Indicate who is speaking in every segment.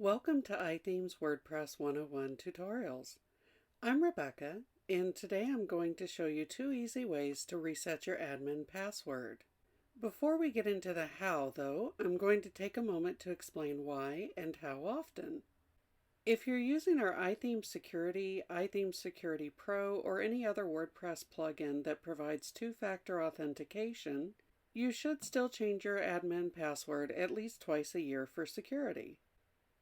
Speaker 1: Welcome to iThemes WordPress 101 tutorials. I'm Rebecca, and today I'm going to show you 2 easy ways to reset your admin password. Before we get into the how, though, I'm going to take a moment to explain why and how often. If you're using our iThemes Security Pro, or any other WordPress plugin that provides two-factor authentication, you should still change your admin password at least twice a year for security.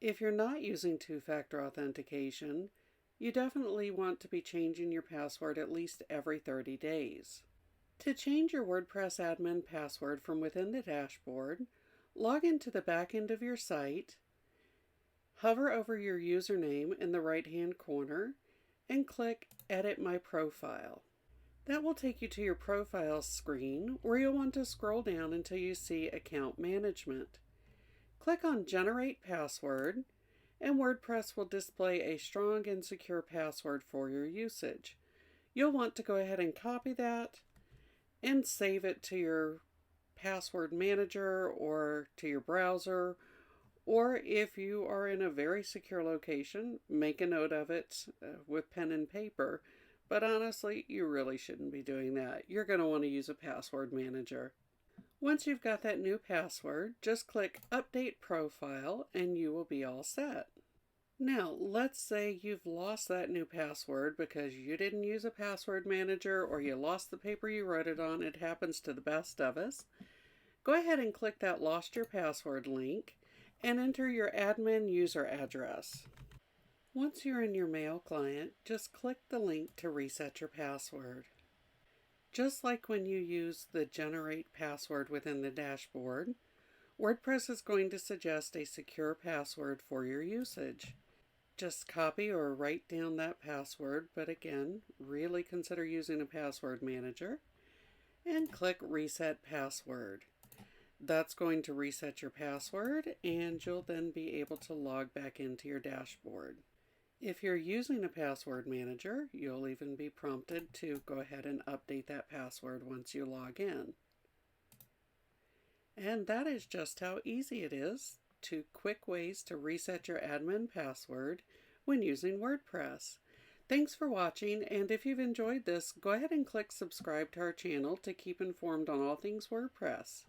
Speaker 1: If you're not using two-factor authentication, you definitely want to be changing your password at least every 30 days. To change your WordPress admin password from within the dashboard, log into the back end of your site, hover over your username in the right-hand corner, and click Edit My Profile. That will take you to your profile screen, where you'll want to scroll down until you see Account Management. Click on Generate Password, and WordPress will display a strong and secure password for your usage. You'll want to go ahead and copy that and save it to your password manager or to your browser, or if you are in a very secure location, make a note of it with pen and paper. But honestly, you really shouldn't be doing that. You're going to want to use a password manager. Once you've got that new password, just click Update Profile and you will be all set. Now, let's say you've lost that new password because you didn't use a password manager or you lost the paper you wrote it on. It happens to the best of us. Go ahead and click that Lost Your Password link and enter your admin user address. Once you're in your mail client, just click the link to reset your password. Just like when you use the Generate Password within the dashboard, WordPress is going to suggest a secure password for your usage. Just copy or write down that password, but again, really consider using a password manager, and click Reset Password. That's going to reset your password, and you'll then be able to log back into your dashboard. If you're using a password manager, you'll even be prompted to go ahead and update that password once you log in. And that is just how easy it is. 2 quick ways to reset your admin password when using WordPress. Thanks for watching, and if you've enjoyed this, go ahead and click subscribe to our channel to keep informed on all things WordPress.